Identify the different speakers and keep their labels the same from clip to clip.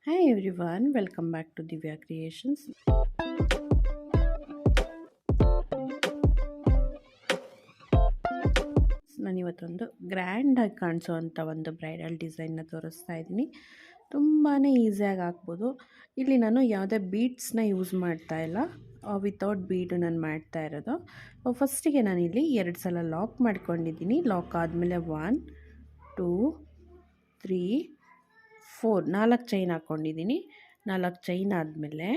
Speaker 1: Hi everyone, welcome back to Divya Creations. ನಾನಿವತ್ತೊಂದು ಗ್ರ್ಯಾಂಡಾಗಿ ಕಾಣಿಸೋವಂಥ ಒಂದು bridal ಡಿಸೈನ್ನ ತೋರಿಸ್ತಾ ಇದ್ದೀನಿ. ತುಂಬಾ ಈಸಿಯಾಗಿ ಹಾಕ್ಬೋದು. ಇಲ್ಲಿ ನಾನು ಯಾವುದೇ ಬೀಡ್ಸ್ನ ಯೂಸ್ ಮಾಡ್ತಾ ಇಲ್ಲ, ವಿತೌಟ್ ಬೀಡು ನಾನು ಮಾಡ್ತಾ ಇರೋದು. ಫಸ್ಟಿಗೆ ನಾನಿಲ್ಲಿ 2 ಸಲ ಲಾಕ್ ಮಾಡ್ಕೊಂಡಿದ್ದೀನಿ. ಲಾಕ್ ಆದಮೇಲೆ 1 2 3 4 4 ಚೈನ್ ಹಾಕ್ಕೊಂಡಿದ್ದೀನಿ. 4 ಚೈನ್ ಆದಮೇಲೆ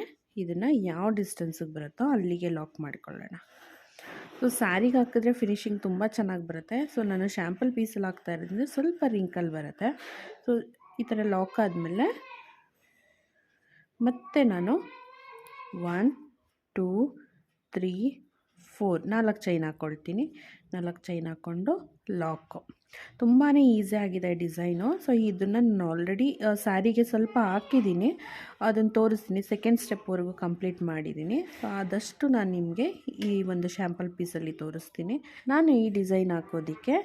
Speaker 1: ಇದನ್ನು ಯಾವ ಡಿಸ್ಟೆನ್ಸಿಗೆ ಬರುತ್ತೋ ಅಲ್ಲಿಗೆ ಲಾಕ್ ಮಾಡ್ಕೊಳ್ಳೋಣ. ಸೊ ಸ್ಯಾರಿಗೆ ಹಾಕಿದ್ರೆ ಫಿನಿಶಿಂಗ್ ತುಂಬ ಚೆನ್ನಾಗಿ ಬರುತ್ತೆ. ಸೊ ನಾನು ಶ್ಯಾಂಪಲ್ ಪೀಸಲ್ಲಿ ಹಾಕ್ತಾ ಇರೋದ್ರಿಂದ ಸ್ವಲ್ಪ ರಿಂಕಲ್ ಬರುತ್ತೆ. ಸೊ ಈ ಥರ ಲಾಕ್ ಆದಮೇಲೆ ಮತ್ತೆ ನಾನು 1 2 3 4 4 ಚೈನ್ ಹಾಕ್ಕೊಳ್ತೀನಿ. 4 ಚೈನ್ ಹಾಕ್ಕೊಂಡು ಲಾಕು. ತುಂಬಾ ಈಸಿ ಆಗಿದೆ ಡಿಸೈನು. ಸೊ ಇದನ್ನು ನಾನು ಆಲ್ರೆಡಿ ಸ್ಯಾರಿಗೆ ಸ್ವಲ್ಪ ಹಾಕಿದ್ದೀನಿ, ಅದನ್ನು ತೋರಿಸ್ತೀನಿ. ಸೆಕೆಂಡ್ ಸ್ಟೆಪ್ವರೆಗೂ ಕಂಪ್ಲೀಟ್ ಮಾಡಿದ್ದೀನಿ. ಸೊ ಆದಷ್ಟು ನಾನು ನಿಮಗೆ ಈ ಒಂದು ಶ್ಯಾಂಪಲ್ ಪೀಸಲ್ಲಿ ತೋರಿಸ್ತೀನಿ. ನಾನು ಈ ಡಿಸೈನ್ ಹಾಕೋದಕ್ಕೆ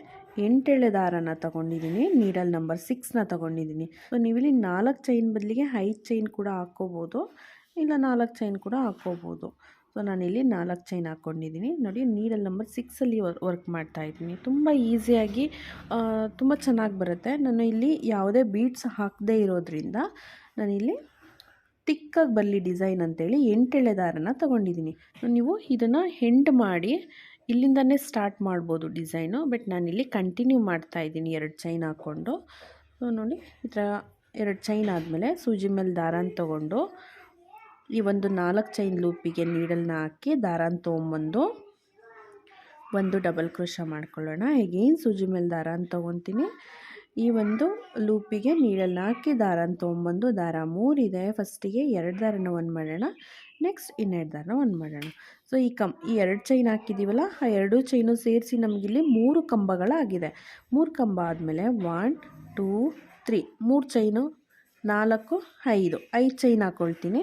Speaker 1: 8 ಎಳೆ ದಾರನ ತೊಗೊಂಡಿದ್ದೀನಿ. ನೀಡಲ್ ನಂಬರ್ 6ನ ತೊಗೊಂಡಿದ್ದೀನಿ. ಸೊ ನೀವಿಲ್ಲಿ 4 ಚೈನ್ ಬದಲಿಗೆ 5 ಚೈನ್ ಕೂಡ ಹಾಕ್ಕೋಬೋದು, ಇಲ್ಲ 4 ಚೈನ್ ಕೂಡ ಹಾಕ್ಕೋಬೋದು. ಸೊ ನಾನಿಲ್ಲಿ 4 ಚೈನ್ ಹಾಕ್ಕೊಂಡಿದ್ದೀನಿ. ನೋಡಿ, ನೀಡಲ್ ನಂಬರ್ 6ಅಲ್ಲಿ ವರ್ಕ್ ಮಾಡ್ತಾಯಿದ್ದೀನಿ. ತುಂಬ ಈಸಿಯಾಗಿ ತುಂಬ ಚೆನ್ನಾಗಿ ಬರುತ್ತೆ. ನಾನು ಇಲ್ಲಿ ಯಾವುದೇ ಬೀಡ್ಸ್ ಹಾಕದೇ ಇರೋದ್ರಿಂದ ನಾನಿಲ್ಲಿ ತಿಕ್ಕಾಗಿ ಬರಲಿ ಡಿಸೈನ್ ಅಂತೇಳಿ 8 ಎಳೆ ದಾರನ ತೊಗೊಂಡಿದ್ದೀನಿ. ನೀವು ಇದನ್ನು ಹೆಂಡ್ ಮಾಡಿ ಇಲ್ಲಿಂದನೇ ಸ್ಟಾರ್ಟ್ ಮಾಡ್ಬೋದು ಡಿಸೈನು, ಬಟ್ ನಾನಿಲ್ಲಿ ಕಂಟಿನ್ಯೂ ಮಾಡ್ತಾಯಿದ್ದೀನಿ 2 ಚೈನ್ ಹಾಕ್ಕೊಂಡು. ಸೊ ನೋಡಿ, ಈ ಥರ 2 ಚೈನ್ ಆದಮೇಲೆ ಸೂಜಿ ಮೇಲೆ ದಾರನ ತೊಗೊಂಡು ಈ ಒಂದು 4 ಚೈನ್ ಲೂಪಿಗೆ ನೀಡಲ್ನ ಹಾಕಿ ದಾರಾನ ತೊಗೊಂಬಂದು ಒಂದು ಡಬಲ್ ಕ್ರೋಶ ಮಾಡ್ಕೊಳ್ಳೋಣ. ಎಗೇನ್ ಸೂಜಿ ಮೇಲೆ ದಾರಾನ ತೊಗೊತೀನಿ. ಈ ಒಂದು ಲೂಪಿಗೆ ನೀಡಲ್ನ ಹಾಕಿ ದಾರಾನ ತೊಗೊಂಬಂದು, ದಾರ 3 ಇದೆ, ಫಸ್ಟಿಗೆ 2 ದಾರನ 1 ಮಾಡೋಣ, ನೆಕ್ಸ್ಟ್ 2 ದಾರನ 1 ಮಾಡೋಣ. ಸೊ ಈ 2 ಚೈನ್ ಹಾಕಿದ್ದೀವಲ್ಲ, ಆ 2 ಚೈನು ಸೇರಿಸಿ ನಮಗಿಲ್ಲಿ 3 ಕಂಬಗಳಾಗಿದೆ. 3 ಕಂಬ ಆದಮೇಲೆ 1 2 3 3 ಚೈನು 4 5 ಚೈನ್ ಹಾಕ್ಕೊಳ್ತೀನಿ.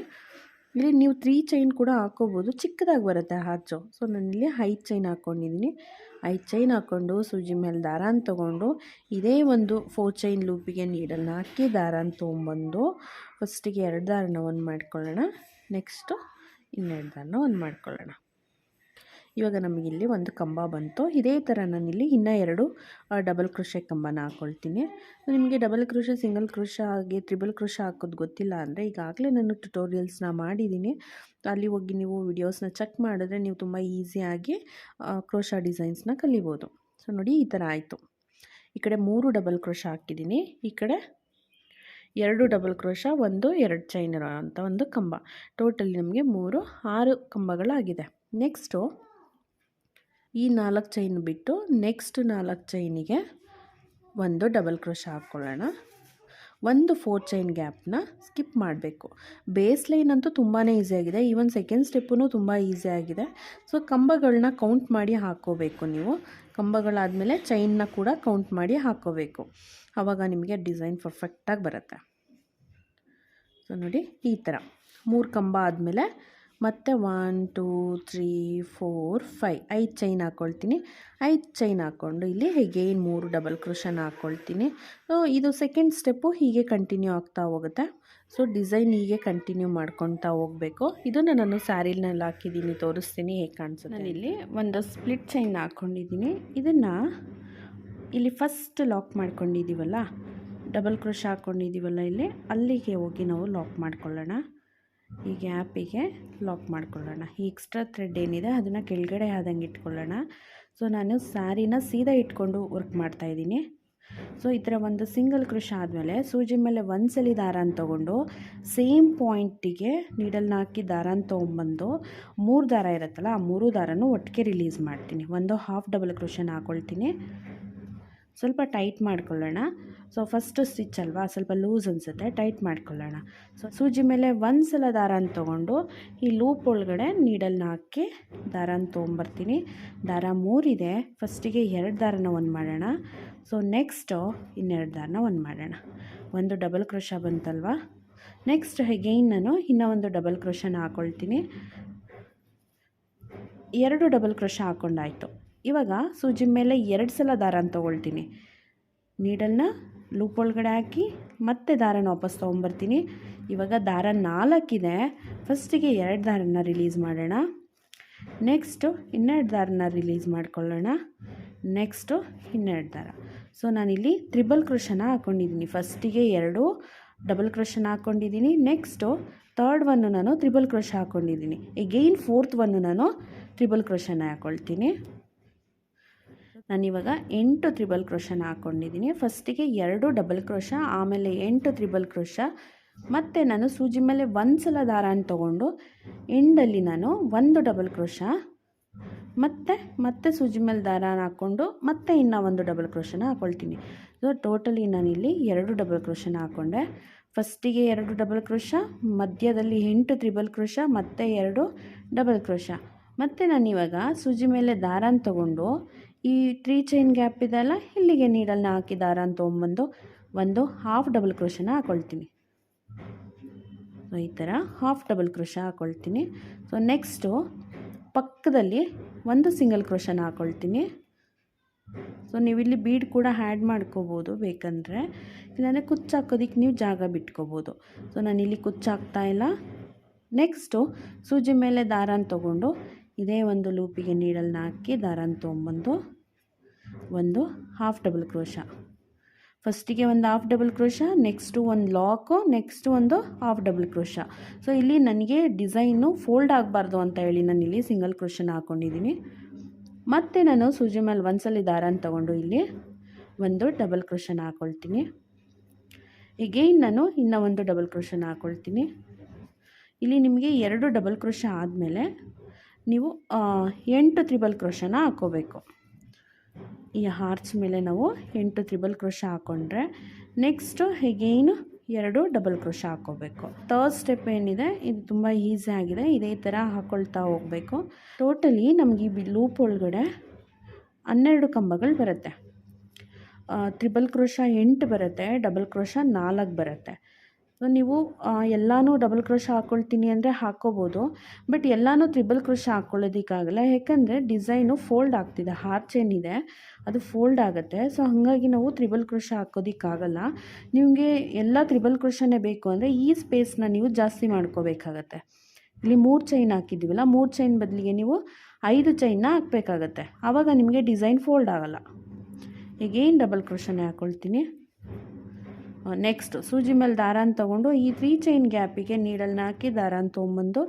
Speaker 1: ಇಲ್ಲಿ ನೀವು 3 ಚೈನ್ ಕೂಡ ಹಾಕ್ಕೋಬೋದು, ಚಿಕ್ಕದಾಗಿ ಬರುತ್ತೆ ಹಾಚು. ಸೊ ನಾನಿಲ್ಲಿ 5 ಚೈನ್ ಹಾಕ್ಕೊಂಡಿದ್ದೀನಿ. 5 ಚೈನ್ ಹಾಕ್ಕೊಂಡು ಸೂಜಿ ಮೇಲೆ ದಾರಾನ ತೊಗೊಂಡು ಇದೇ ಒಂದು 4 ಚೈನ್ ಲೂಪಿಗೆ ನೀಡಲ್ನ ಹಾಕಿ ದಾರಾನ ತೊಗೊಂಬಂದು ಫಸ್ಟಿಗೆ 2 ದಾರನ 1 ಮಾಡ್ಕೊಳ್ಳೋಣ, ನೆಕ್ಸ್ಟು 2 ದಾರನ 1 ಮಾಡ್ಕೊಳ್ಳೋಣ. ಇವಾಗ ನಮಗಿಲ್ಲಿ ಒಂದು ಕಂಬ ಬಂತು. ಇದೇ ಥರ ನಾನಿಲ್ಲಿ ಇನ್ನೂ 2 ಡಬಲ್ ಕ್ರೋಶೆ ಕಂಬನ ಹಾಕ್ಕೊಳ್ತೀನಿ. ನಿಮಗೆ ಡಬಲ್ ಕ್ರೋಶೆ, ಸಿಂಗಲ್ ಕ್ರೋಶ ಹಾಗೆ ತ್ರಿಬಲ್ ಕ್ರೋಶ ಹಾಕೋದು ಗೊತ್ತಿಲ್ಲ ಅಂದರೆ ಈಗಾಗಲೇ ನಾನು ಟ್ಯುಟೋರಿಯಲ್ಸ್ನ ಮಾಡಿದ್ದೀನಿ. ಅಲ್ಲಿ ಹೋಗಿ ನೀವು ವಿಡಿಯೋಸ್ನ ಚೆಕ್ ಮಾಡಿದ್ರೆ ನೀವು ತುಂಬ ಈಸಿಯಾಗಿ ಕ್ರೋಶ ಡಿಸೈನ್ಸ್ನ ಕಲಿಬೋದು. ಸೊ ನೋಡಿ, ಈ ಥರ ಆಯಿತು. ಈ ಕಡೆ 3 ಡಬಲ್ ಕ್ರೋಶ ಹಾಕಿದ್ದೀನಿ, ಈ ಕಡೆ 2 ಡಬಲ್ ಕ್ರೋಶ, 2 ಚೈನ್ ಇರೋ ಅಂಥ ಒಂದು ಕಂಬ. ಟೋಟಲಿ ನಮಗೆ 6 ಕಂಬಗಳಾಗಿದೆ. ನೆಕ್ಸ್ಟು ಈ 4 ಚೈನ್ ಬಿಟ್ಟು ನೆಕ್ಸ್ಟ್ 4 ಚೈನಿಗೆ ಒಂದು ಡಬಲ್ ಕ್ರೋಶ ಹಾಕ್ಕೊಳ್ಳೋಣ. ಒಂದು 4 ಚೈನ್ ಗ್ಯಾಪ್ನ ಸ್ಕಿಪ್ ಮಾಡಬೇಕು. ಬೇಸ್ ಲೈನ್ ಅಂತೂ ತುಂಬಾ ಈಸಿಯಾಗಿದೆ, ಈವನ್ ಸೆಕೆಂಡ್ ಸ್ಟೆಪ್ಪೂ ತುಂಬ ಈಸಿಯಾಗಿದೆ. ಸೊ ಕಂಬಗಳನ್ನ ಕೌಂಟ್ ಮಾಡಿ ಹಾಕ್ಕೋಬೇಕು ನೀವು. ಕಂಬಗಳಾದಮೇಲೆ ಚೈನ್ನ ಕೂಡ ಕೌಂಟ್ ಮಾಡಿ ಹಾಕ್ಕೋಬೇಕು, ಆವಾಗ ನಿಮಗೆ ಡಿಸೈನ್ ಪರ್ಫೆಕ್ಟಾಗಿ ಬರುತ್ತೆ. ಸೊ ನೋಡಿ, ಈ ಥರ 3 ಕಂಬ ಆದಮೇಲೆ ಮತ್ತೆ 1 2 3 4 5 ಚೈನ್ ಹಾಕ್ಕೊಳ್ತೀನಿ. 5 ಚೈನ್ ಹಾಕ್ಕೊಂಡು ಇಲ್ಲಿ ಹೇಗೇನು 3 ಡಬಲ್ ಕ್ರೋಶನ ಹಾಕ್ಕೊಳ್ತೀನಿ. ಸೊ ಇದು ಸೆಕೆಂಡ್ ಸ್ಟೆಪ್ಪು ಹೀಗೆ ಕಂಟಿನ್ಯೂ ಆಗ್ತಾ ಹೋಗುತ್ತೆ. ಸೊ ಡಿಸೈನ್ ಹೀಗೆ ಕಂಟಿನ್ಯೂ ಮಾಡ್ಕೊತಾ ಹೋಗಬೇಕು. ಇದನ್ನು ನಾನು ಸ್ಯಾರಿನಲ್ಲಿ ಹಾಕಿದ್ದೀನಿ, ತೋರಿಸ್ತೀನಿ ಹೇಗೆ ಕಾಣಿಸುತ್ತೆ. ನಾನಿಲ್ಲಿ ಒಂದು ಸ್ಪ್ಲಿಟ್ ಚೈನ್ ಹಾಕ್ಕೊಂಡಿದ್ದೀನಿ. ಇದನ್ನು ಇಲ್ಲಿ ಫಸ್ಟ್ ಲಾಕ್ ಮಾಡ್ಕೊಂಡಿದ್ದೀವಲ್ಲ, ಡಬಲ್ ಕ್ರೋಶ ಹಾಕ್ಕೊಂಡಿದ್ದೀವಲ್ಲ, ಇಲ್ಲಿ ಅಲ್ಲಿಗೆ ಹೋಗಿ ನಾವು ಲಾಕ್ ಮಾಡ್ಕೊಳ್ಳೋಣ. ಈ ಗ್ಯಾಪಿಗೆ ಲಾಕ್ ಮಾಡ್ಕೊಳ್ಳೋಣ. ಈ ಎಕ್ಸ್ಟ್ರಾ ಥ್ರೆಡ್ ಏನಿದೆ ಅದನ್ನು ಕೆಳಗಡೆ ಆದಂಗೆ ಇಟ್ಕೊಳ್ಳೋಣ. ಸೊ ನಾನು ಸ್ಯಾರಿನ ಸೀದಾ ಇಟ್ಕೊಂಡು ವರ್ಕ್ ಮಾಡ್ತಾಯಿದ್ದೀನಿ. ಸೊ ಈ ಥರ ಒಂದು ಸಿಂಗಲ್ ಕ್ರೋಶ ಆದಮೇಲೆ ಸೂಜಿ ಮೇಲೆ ಒಂದ್ಸಲಿ ದಾರಾನ ತೊಗೊಂಡು ಸೇಮ್ ಪಾಯಿಂಟಿಗೆ ನೀಡಲ್ನ ಹಾಕಿ ದಾರಾನ ತೊಗೊಂಬಂದು 3 ದಾರ ಇರುತ್ತಲ್ಲ, ಆ 3 ದಾರನೂ ಒಟ್ಟಿಗೆ ರಿಲೀಸ್ ಮಾಡ್ತೀನಿ. ಒಂದು ಹಾಫ್ ಡಬಲ್ ಕ್ರೋಶನ ಹಾಕ್ಕೊಳ್ತೀನಿ. ಸ್ವಲ್ಪ ಟೈಟ್ ಮಾಡ್ಕೊಳ್ಳೋಣ. ಸೊ ಫಸ್ಟ್ ಸ್ಟಿಚ್ ಅಲ್ವಾ, ಸ್ವಲ್ಪ ಲೂಸ್ ಅನಿಸುತ್ತೆ, ಟೈಟ್ ಮಾಡ್ಕೊಳ್ಳೋಣ. ಸೊ ಸೂಜಿ ಮೇಲೆ ಒಂದು ಸಲ ದಾರಾನ ತೊಗೊಂಡು ಈ ಲೂಪ್ ಒಳಗಡೆ ನೀಡಲ್ನ ಹಾಕಿ ದಾರಾನ ತೊಗೊಂಬರ್ತೀನಿ. ದಾರ 3 ಇದೆ, ಫಸ್ಟಿಗೆ 2 ದಾರನ 1 ಮಾಡೋಣ. ಸೊ ನೆಕ್ಸ್ಟು 2 ದಾರನ 1 ಮಾಡೋಣ. ಒಂದು ಡಬಲ್ ಕ್ರೋಶ ಬಂತಲ್ವ, ನೆಕ್ಸ್ಟ್ ಅಗೈನ್ ನಾನು ಇನ್ನೂ ಒಂದು ಡಬಲ್ ಕ್ರೋಶನ ಹಾಕ್ಕೊಳ್ತೀನಿ. 2 ಡಬಲ್ ಕ್ರೋಶ ಹಾಕ್ಕೊಂಡಾಯಿತು. ಇವಾಗ ಸೂಜಿ ಮೇಲೆ 2 ಸಲ ದಾರಾನ ತೊಗೊಳ್ತೀನಿ. ನೀಡಲ್ನ ಲೂಪ್ ಒಳಗಡೆ ಹಾಕಿ ಮತ್ತೆ ದಾರನ ವಾಪಸ್ ತೊಗೊಂಬರ್ತೀನಿ. ಇವಾಗ ದಾರ 4 ಇದೆ. ಫಸ್ಟಿಗೆ 2 ದಾರನ ರಿಲೀಸ್ ಮಾಡೋಣ. ನೆಕ್ಸ್ಟು ಇನ್ನೆರಡು ದಾರನ ರಿಲೀಸ್ ಮಾಡ್ಕೊಳ್ಳೋಣ. ನೆಕ್ಸ್ಟು ಇನ್ನೆರಡು ದಾರ. ಸೊ ನಾನಿಲ್ಲಿ ತ್ರಿಬಲ್ ಕ್ರೋಶನ ಹಾಕ್ಕೊಂಡಿದ್ದೀನಿ. ಫಸ್ಟಿಗೆ 2 ಡಬಲ್ ಕ್ರೋಶನ ಹಾಕ್ಕೊಂಡಿದ್ದೀನಿ. ನೆಕ್ಸ್ಟು ಥರ್ಡ್ ಒನ್ನು ನಾನು ತ್ರಿಬಲ್ ಕ್ರೋಶ ಹಾಕ್ಕೊಂಡಿದ್ದೀನಿ. ಎಗೈನ್ ಫೋರ್ತ್ ಒನ್ನು ನಾನು ತ್ರಿಬಲ್ ಕ್ರೋಶನ ಹಾಕ್ಕೊಳ್ತೀನಿ. ನಾನಿವಾಗ 8 ತ್ರಿಬಲ್ ಕ್ರೋಶನ ಹಾಕ್ಕೊಂಡಿದ್ದೀನಿ. ಫಸ್ಟಿಗೆ 2 ಡಬಲ್ ಕ್ರೋಶ, ಆಮೇಲೆ 8 ತ್ರಿಬಲ್ ಕ್ರೋಶ. ಮತ್ತು ನಾನು ಸೂಜಿ ಮೇಲೆ ಒಂದು ಸಲ ದಾರನ ತೊಗೊಂಡು ಎಂಡಲ್ಲಿ ನಾನು 1 ಡಬಲ್ ಕ್ರೋಶ, ಮತ್ತೆ ಸೂಜಿ ಮೇಲೆ ದಾರನ ಹಾಕ್ಕೊಂಡು ಮತ್ತೆ ಇನ್ನೂ 1 ಡಬಲ್ ಕ್ರೋಶನ ಹಾಕ್ಕೊಳ್ತೀನಿ. ಸೊ ಟೋಟಲಿ ನಾನಿಲ್ಲಿ 2 ಡಬಲ್ ಕ್ರೋಶನ ಹಾಕ್ಕೊಂಡೆ. ಫಸ್ಟಿಗೆ 2 ಡಬಲ್ ಕ್ರೋಶ, ಮಧ್ಯದಲ್ಲಿ 8 ತ್ರಿಬಲ್ ಕ್ರೋಶ, ಮತ್ತೆ 2 ಡಬಲ್ ಕ್ರೋಶ. ಮತ್ತು ನಾನಿವಾಗ ಸೂಜಿ ಮೇಲೆ ದಾರನ ತೊಗೊಂಡು ಈ 3 ಚೈನ್ ಗ್ಯಾಪ್ ಇದೆಯಲ್ಲ, ಇಲ್ಲಿಗೆ ನೀಡಲ್ನ ಹಾಕಿ ದಾರನ ತೊಗೊಂಬಂದು ಒಂದು ಹಾಫ್ ಡಬಲ್ ಕ್ರೋಶನ ಹಾಕ್ಕೊಳ್ತೀನಿ. ಸೊ ಈ ಥರ ಹಾಫ್ ಡಬಲ್ ಕ್ರೋಶ ಹಾಕ್ಕೊಳ್ತೀನಿ. ಸೊ ನೆಕ್ಸ್ಟು ಪಕ್ಕದಲ್ಲಿ 1 ಸಿಂಗಲ್ ಕ್ರೋಶನ ಹಾಕ್ಕೊಳ್ತೀನಿ. ಸೊ ನೀವಿಲ್ಲಿ ಬೀಡ್ ಕೂಡ ಆ್ಯಡ್ ಮಾಡ್ಕೋಬೋದು ಬೇಕಂದರೆ, ಇಲ್ಲಾಂದರೆ ಕುಚ್ಚು ಹಾಕೋದಕ್ಕೆ ನೀವು ಜಾಗ ಬಿಟ್ಕೋಬೋದು. ಸೊ ನಾನಿಲ್ಲಿ ಕುಚ್ಚು ಹಾಕ್ತಾಯಿಲ್ಲ. ನೆಕ್ಸ್ಟು ಸೂಜಿ ಮೇಲೆ ದಾರನ ತೊಗೊಂಡು ಇದೇ ಒಂದು ಲೂಪಿಗೆ ನೀಡಲ್ನ ಹಾಕಿ ದಾರನ ತೊಗೊಂಬಂದು ಒಂದು ಹಾಫ್ ಡಬಲ್ ಕ್ರೋಶ. ಫಸ್ಟಿಗೆ ಒಂದು ಹಾಫ್ ಡಬಲ್ ಕ್ರೋಶ, ನೆಕ್ಸ್ಟು ಒಂದು ಲಾಕು, ನೆಕ್ಸ್ಟು ಒಂದು ಹಾಫ್ ಡಬಲ್ ಕ್ರೋಶ. ಸೊ ಇಲ್ಲಿ ನನಗೆ ಡಿಸೈನು ಫೋಲ್ಡ್ ಆಗಬಾರ್ದು ಅಂತ ಹೇಳಿ ನಾನಿಲ್ಲಿ ಸಿಂಗಲ್ ಕ್ರೋಶನ ಹಾಕ್ಕೊಂಡಿದ್ದೀನಿ. ಮತ್ತು ನಾನು ಸೂಜಿ ಮೇಲೆ ಒಂದ್ಸಲ ದಾರನ ತೊಗೊಂಡು ಇಲ್ಲಿ ಒಂದು ಡಬಲ್ ಕ್ರೋಶನ ಹಾಕ್ಕೊಳ್ತೀನಿ. ಎಗೈನ್ ನಾನು ಇನ್ನೂ ಒಂದು ಡಬಲ್ ಕ್ರೋಶನ ಹಾಕ್ಕೊಳ್ತೀನಿ. ಇಲ್ಲಿ ನಿಮಗೆ 2 ಡಬಲ್ ಕ್ರೋಶ ಆದಮೇಲೆ ನೀವು 8 ತ್ರಿಬಲ್ ಕ್ರೋಶನ ಹಾಕ್ಕೋಬೇಕು. ಈ ಹಾರ್ಚ್ ಮೇಲೆ ನಾವು 8 ತ್ರಿಬಲ್ ಕ್ರೋಶ ಹಾಕ್ಕೊಂಡ್ರೆ ನೆಕ್ಸ್ಟು ಎಗೈನು 2 ಡಬಲ್ ಕ್ರೋಶ ಹಾಕ್ಕೋಬೇಕು. ಥರ್ಡ್ ಸ್ಟೆಪ್ ಏನಿದೆ ಇದು ತುಂಬ ಈಸಿ ಆಗಿದೆ. ಇದೇ ಥರ ಹಾಕ್ಕೊಳ್ತಾ ಹೋಗಬೇಕು. ಟೋಟಲಿ ನಮಗೆ ಈ ಲೂಪ್ ಒಳಗಡೆ 12 ಕಂಬಗಳು ಬರುತ್ತೆ. ತ್ರಿಬಲ್ ಕ್ರೋಶ 8 ಬರುತ್ತೆ, ಡಬಲ್ ಕ್ರೋಶ 4 ಬರುತ್ತೆ. ಸೊ ನೀವು ಎಲ್ಲನೂ ಡಬಲ್ ಕ್ರೋಶ ಹಾಕ್ಕೊಳ್ತೀನಿ ಅಂದರೆ ಹಾಕ್ಕೋಬೋದು. ಬಟ್ ಎಲ್ಲನೂ ತ್ರಿಬಲ್ ಕ್ರೋಶ ಹಾಕ್ಕೊಳ್ಳೋದಕ್ಕಾಗಲ್ಲ, ಯಾಕಂದರೆ ಡಿಸೈನು ಫೋಲ್ಡ್ ಆಗ್ತಿದೆ. ಹಾರ್ಚ್ ಏನಿದೆ ಅದು ಫೋಲ್ಡ್ ಆಗುತ್ತೆ. ಸೊ ಹಾಗಾಗಿ ನಾವು ತ್ರಿಬಲ್ ಕ್ರೋಶ ಹಾಕೋದಕ್ಕಾಗಲ್ಲ. ನಿಮಗೆ ಎಲ್ಲ ತ್ರಿಬಲ್ ಕ್ರೋಶನೇ ಬೇಕು ಅಂದರೆ ಈ ಸ್ಪೇಸ್ನ ನೀವು ಜಾಸ್ತಿ ಮಾಡ್ಕೋಬೇಕಾಗತ್ತೆ. ಇಲ್ಲಿ 3 ಚೈನ್ ಹಾಕಿದ್ದೀವಲ್ಲ, 3 ಚೈನ್ ಬದಲಿಗೆ ನೀವು 5 ಚೈನ್ನ ಹಾಕಬೇಕಾಗತ್ತೆ. ಆವಾಗ ನಿಮಗೆ ಡಿಸೈನ್ ಫೋಲ್ಡ್ ಆಗೋಲ್ಲ. ಎಗೈನ್ ಡಬಲ್ ಕ್ರೋಶನೇ ಹಾಕ್ಕೊಳ್ತೀನಿ. ನೆಕ್ಸ್ಟ್ ಸೂಜಿ ಮೇಲೆ ದಾರನ ತೊಗೊಂಡು ಈ 3 ಚೈನ್ ಗ್ಯಾಪಿಗೆ ನೀಡಲ್ನ ಹಾಕಿ ದಾರನ ತೊಗೊಂಬಂದು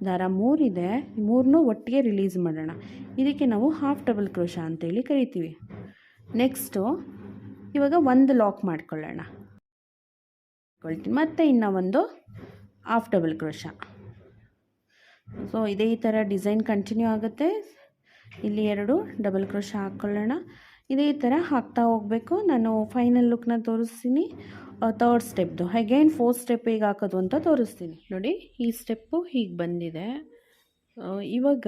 Speaker 1: ದಾರ 3 ಇದೆ, 3ನೂ ಒಟ್ಟಿಗೆ ರಿಲೀಸ್ ಮಾಡೋಣ. ಇದಕ್ಕೆ ನಾವು ಹಾಫ್ ಡಬಲ್ ಕ್ರೋಶ ಅಂತೇಳಿ ಕರಿತೀವಿ. ನೆಕ್ಸ್ಟು ಇವಾಗ ಒಂದು ಲಾಕ್ ಮಾಡ್ಕೊಳ್ಳೋಣ. ಮತ್ತು ಇನ್ನೂ ಒಂದು ಹಾಫ್ ಡಬಲ್ ಕ್ರೋಶ. ಸೊ ಇದೇ ಈ ಥರ ಡಿಸೈನ್ ಕಂಟಿನ್ಯೂ ಆಗುತ್ತೆ. ಇಲ್ಲಿ 2 ಡಬಲ್ ಕ್ರೋಶ ಹಾಕ್ಕೊಳ್ಳೋಣ. ಇದೇ ಥರ ಹಾಕ್ತಾ ಹೋಗಬೇಕು. ನಾನು ಫೈನಲ್ ಲುಕ್ನ ತೋರಿಸ್ತೀನಿ. ಥರ್ಡ್ ಸ್ಟೆಪ್ದು ಅಗೈನ್ 4th ಸ್ಟೆಪ್ ಹೇಗೆ ಹಾಕೋದು ಅಂತ ತೋರಿಸ್ತೀನಿ. ನೋಡಿ, ಈ ಸ್ಟೆಪ್ಪು ಹೀಗೆ ಬಂದಿದೆ. ಇವಾಗ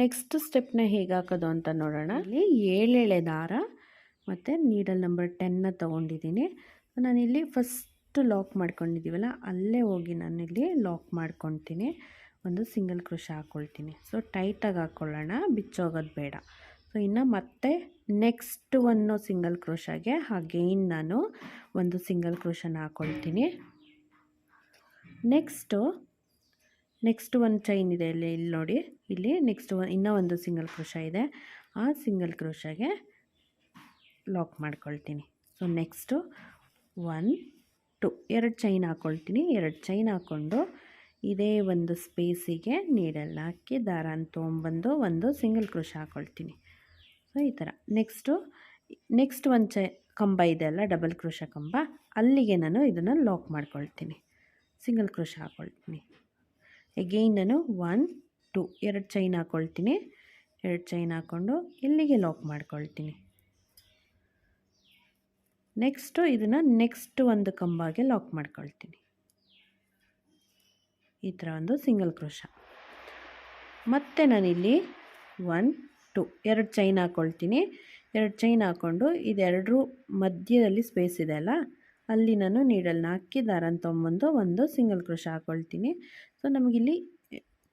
Speaker 1: ನೆಕ್ಸ್ಟ್ ಸ್ಟೆಪ್ನ ಹೇಗೆ ಹಾಕೋದು ಅಂತ ನೋಡೋಣ. ಇಲ್ಲಿ 7 ಎಳೆ ದಾರ ಮತ್ತು ನೀಡಲ್ ನಂಬರ್ 10ನ ತೊಗೊಂಡಿದ್ದೀನಿ. ನಾನಿಲ್ಲಿ ಫಸ್ಟ್ ಲಾಕ್ ಮಾಡ್ಕೊಂಡಿದ್ದೀವಲ್ಲ, ಅಲ್ಲೇ ಹೋಗಿ ನಾನಿಲ್ಲಿ ಲಾಕ್ ಮಾಡ್ಕೊತೀನಿ. ಒಂದು ಸಿಂಗಲ್ ಕ್ರೋಶ ಹಾಕ್ಕೊಳ್ತೀನಿ. ಸೊ ಟೈಟಾಗಿ ಹಾಕ್ಕೊಳ್ಳೋಣ, ಬಿಚ್ಚೋಗೋದು ಬೇಡ. ಸೊ ಇನ್ನು ಮತ್ತೆ ನೆಕ್ಸ್ಟ್ ಒಂದು ಸಿಂಗಲ್ ಕ್ರೋಶಗೆ ಅಗೈನ್ ನಾನು ಒಂದು ಸಿಂಗಲ್ ಕ್ರೋಶನ ಹಾಕ್ಕೊಳ್ತೀನಿ. ನೆಕ್ಸ್ಟು ಒಂದು ಚೈನ್ ಇದೆ ಇಲ್ಲಿ ನೋಡಿ, ಇಲ್ಲಿ ಇನ್ನೂ ಒಂದು ಸಿಂಗಲ್ ಕ್ರೋಶ ಇದೆ. ಆ ಸಿಂಗಲ್ ಕ್ರೋಶಗೆ ಲಾಕ್ ಮಾಡ್ಕೊಳ್ತೀನಿ. ಸೊ ನೆಕ್ಸ್ಟು 1 2 2 ಚೈನ್ ಹಾಕ್ಕೊಳ್ತೀನಿ. 2 ಚೈನ್ ಹಾಕ್ಕೊಂಡು ಇದೇ ಒಂದು ಸ್ಪೇಸಿಗೆ ನೀಡಲ್ನ ಹಾಕಿ ದಾರನ ತೊಗೊಂಬಂದು ಒಂದು ಸಿಂಗಲ್ ಕ್ರೋಶ ಹಾಕ್ಕೊಳ್ತೀನಿ. ಸೊ ಈ ಥರ ನೆಕ್ಸ್ಟ್ ಒಂದು ಕಂಬ ಇದೆ ಅಲ್ಲ, ಡಬಲ್ ಕ್ರೋಶ ಕಂಬ, ಅಲ್ಲಿಗೆ ನಾನು ಇದನ್ನು ಲಾಕ್ ಮಾಡ್ಕೊಳ್ತೀನಿ. ಸಿಂಗಲ್ ಕ್ರೋಶ ಹಾಕ್ಕೊಳ್ತೀನಿ. ಎಗೈನ್ ನಾನು 1 2 2 ಚೈನ್ ಹಾಕ್ಕೊಳ್ತೀನಿ. 2 ಚೈನ್ ಹಾಕ್ಕೊಂಡು ಇಲ್ಲಿಗೆ ಲಾಕ್ ಮಾಡ್ಕೊಳ್ತೀನಿ. ನೆಕ್ಸ್ಟು ಇದನ್ನು ನೆಕ್ಸ್ಟ್ ಒಂದು ಕಂಬಗೆ ಲಾಕ್ ಮಾಡ್ಕೊಳ್ತೀನಿ. ಈ ಥರ ಒಂದು ಸಿಂಗಲ್ ಕ್ರೋಶ. ಮತ್ತು ನಾನಿಲ್ಲಿ 1 2 2 ಚೈನ್ ಹಾಕ್ಕೊಳ್ತೀನಿ. 2 ಚೈನ್ ಹಾಕ್ಕೊಂಡು ಇದೆರಡರ ಮಧ್ಯದಲ್ಲಿ ಸ್ಪೇಸ್ ಇದೆ ಅಲ್ಲ, ಅಲ್ಲಿ ನಾನು ನೀಡಲ್ನ ಹಾಕಿ ದಾರನ ತೊಗೊಂಬಂದು ಒಂದು ಸಿಂಗಲ್ ಕ್ರೋಶ ಹಾಕ್ಕೊಳ್ತೀನಿ. ಸೊ ನಮಗಿಲ್ಲಿ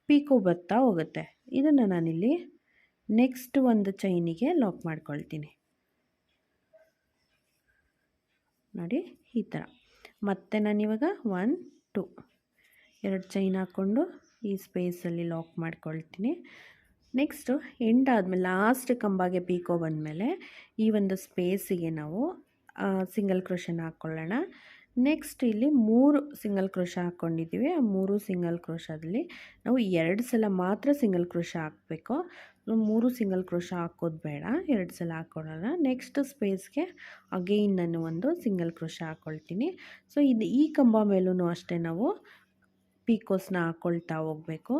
Speaker 1: ಪೀಕೋ ಬರ್ತಾ ಹೋಗುತ್ತೆ. ಇದನ್ನು ನಾನಿಲ್ಲಿ ನೆಕ್ಸ್ಟ್ ಒಂದು ಚೈನಿಗೆ ಲಾಕ್ ಮಾಡ್ಕೊಳ್ತೀನಿ. ನೋಡಿ ಈ ಥರ. ಮತ್ತು ನಾನಿವಾಗ 1 2 2 ಚೈನ್ ಹಾಕ್ಕೊಂಡು ಈ ಸ್ಪೇಸಲ್ಲಿ ಲಾಕ್ ಮಾಡ್ಕೊಳ್ತೀನಿ. ನೆಕ್ಸ್ಟು ಎಂಡ್ ಆದಮೇಲೆ ಲಾಸ್ಟ್ ಕಂಬಗೆ ಪೀಕೋ ಬಂದಮೇಲೆ ಈ ಒಂದು ಸ್ಪೇಸಿಗೆ ನಾವು ಸಿಂಗಲ್ ಕ್ರೋಶನ ಹಾಕ್ಕೊಳ್ಳೋಣ. ನೆಕ್ಸ್ಟ್ ಇಲ್ಲಿ 3 ಸಿಂಗಲ್ ಕ್ರೋಶ ಹಾಕ್ಕೊಂಡಿದ್ದೀವಿ. ಆ 3 ಸಿಂಗಲ್ ಕ್ರೋಶದಲ್ಲಿ ನಾವು 2 ಸಲ ಮಾತ್ರ ಸಿಂಗಲ್ ಕ್ರೋಶ ಹಾಕಬೇಕು. 3 ಸಿಂಗಲ್ ಕ್ರೋಶ ಹಾಕೋದು ಬೇಡ, 2 ಸಲ ಹಾಕ್ಕೊಳ್ಳೋಣ. ನೆಕ್ಸ್ಟ್ ಸ್ಪೇಸ್ಗೆ ಅಗೈನ್ ನಾನು ಒಂದು ಸಿಂಗಲ್ ಕ್ರೋಶ ಹಾಕ್ಕೊಳ್ತೀನಿ. ಸೊ ಇದು ಈ ಕಂಬ ಮೇಲೂ ಅಷ್ಟೇ ನಾವು ಪೀಕೋಸ್ನ ಹಾಕ್ಕೊಳ್ತಾ ಹೋಗಬೇಕು.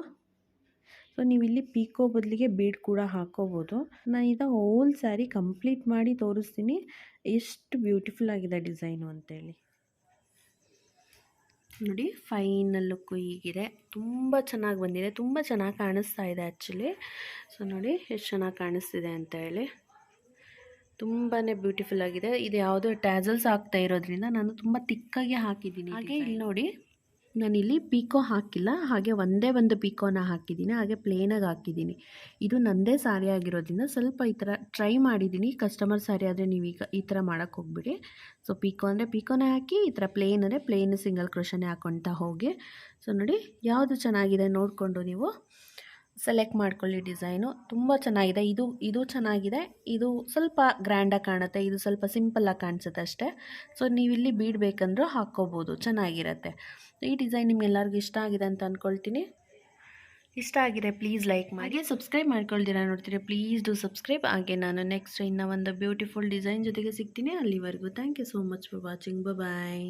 Speaker 1: ಸೊ ನೀವಿಲ್ಲಿ ಪೀಕೋ ಬದಲಿಗೆ ಬೀಡ್ ಕೂಡ ಹಾಕ್ಕೋಬೋದು. ನಾನು ಈಗ ಹೋಲ್ ಸ್ಯಾರಿ ಕಂಪ್ಲೀಟ್ ಮಾಡಿ ತೋರಿಸ್ತೀನಿ ಎಷ್ಟು ಬ್ಯೂಟಿಫುಲ್ ಆಗಿದೆ ಡಿಸೈನು ಅಂತೇಳಿ. ನೋಡಿ ಫೈನಲ್ ಲುಕ್ಕು ಹೀಗಿದೆ. ತುಂಬ ಚೆನ್ನಾಗಿ ಬಂದಿದೆ, ತುಂಬ ಚೆನ್ನಾಗಿ ಕಾಣಿಸ್ತಾ ಇದೆ ಆ್ಯಕ್ಚುಲಿ. ಸೊ ನೋಡಿ ಎಷ್ಟು ಚೆನ್ನಾಗಿ ಕಾಣಿಸ್ತಿದೆ ಅಂತ ಹೇಳಿ, ತುಂಬಾ ಬ್ಯೂಟಿಫುಲ್ ಆಗಿದೆ. ಇದು ಯಾವುದೋ ಟ್ಯಾಸಲ್ಸ್ ಆಗ್ತಾ ಇರೋದ್ರಿಂದ ನಾನು ತುಂಬ ತಿಕ್ಕಾಗಿ ಹಾಕಿದ್ದೀನಿ. ಹಾಗೆ ಇಲ್ಲಿ ನೋಡಿ ನಾನಿಲ್ಲಿ ಪೀಕೋ ಹಾಕಿಲ್ಲ, ಹಾಗೆ ಒಂದೇ ಒಂದು ಪೀಕೋನ ಹಾಕಿದ್ದೀನಿ, ಹಾಗೆ ಪ್ಲೇನಾಗಿ ಹಾಕಿದ್ದೀನಿ. ಇದು ನನ್ನದೇ ಸ್ಯಾರಿ ಆಗಿರೋದ್ರಿಂದ ಸ್ವಲ್ಪ ಈ ಥರ ಟ್ರೈ ಮಾಡಿದ್ದೀನಿ. ಕಸ್ಟಮರ್ ಸ್ಯಾರಿ ಆದರೆ ನೀವೀಗ ಈ ಥರ ಮಾಡೋಕ್ಕೆ ಹೋಗ್ಬಿಡಿ. ಸೊ ಪೀಕೋ ಅಂದರೆ ಪೀಕೋನೇ ಹಾಕಿ, ಈ ಥರ ಪ್ಲೇನ್ ಅಂದರೆ ಪ್ಲೇನ್ ಸಿಂಗಲ್ ಕ್ರೋಶನೇ ಹಾಕ್ಕೊಳ್ತಾ ಹೋಗಿ. ಸೊ ನೋಡಿ ಯಾವುದು ಚೆನ್ನಾಗಿದೆ ನೋಡಿಕೊಂಡು ನೀವು ಸೆಲೆಕ್ಟ್ ಮಾಡ್ಕೊಳ್ಳಿ ಡಿಸೈನು. ತುಂಬ ಚೆನ್ನಾಗಿದೆ. ಇದು ಚೆನ್ನಾಗಿದೆ. ಇದು ಸ್ವಲ್ಪ ಗ್ರ್ಯಾಂಡಾಗಿ ಕಾಣುತ್ತೆ, ಇದು ಸ್ವಲ್ಪ ಸಿಂಪಲ್ಲಾಗಿ ಕಾಣಿಸುತ್ತೆ ಅಷ್ಟೇ. ಸೊ ನೀವಿಲ್ಲಿ ಬೀಡಬೇಕಂದ್ರೂ ಹಾಕ್ಕೋಬೋದು, ಚೆನ್ನಾಗಿರುತ್ತೆ. ಈ ಡಿಸೈನ್ ನಿಮ್ಗೆಲ್ಲರಿಗೂ ಇಷ್ಟ ಆಗಿದೆ ಅಂತ ಅಂದ್ಕೊಳ್ತೀನಿ. ಇಷ್ಟ ಆಗಿದೆ ಪ್ಲೀಸ್ ಲೈಕ್ ಮಾಡಿ. ಸಬ್ಸ್ಕ್ರೈಬ್ ಮಾಡ್ಕೊಳ್ತೀರಾ ನೋಡ್ತೀರಾ, ಪ್ಲೀಸ್ ಡೂ ಸಬ್ಸ್ಕ್ರೈಬ್. ಹಾಗೆ ನಾನು ನೆಕ್ಸ್ಟ್ ಇನ್ನೂ ಒಂದು ಬ್ಯೂಟಿಫುಲ್ ಡಿಸೈನ್ ಜೊತೆಗೆ ಸಿಗ್ತೀನಿ. ಅಲ್ಲಿವರೆಗೂ thank you so much for watching. Bye.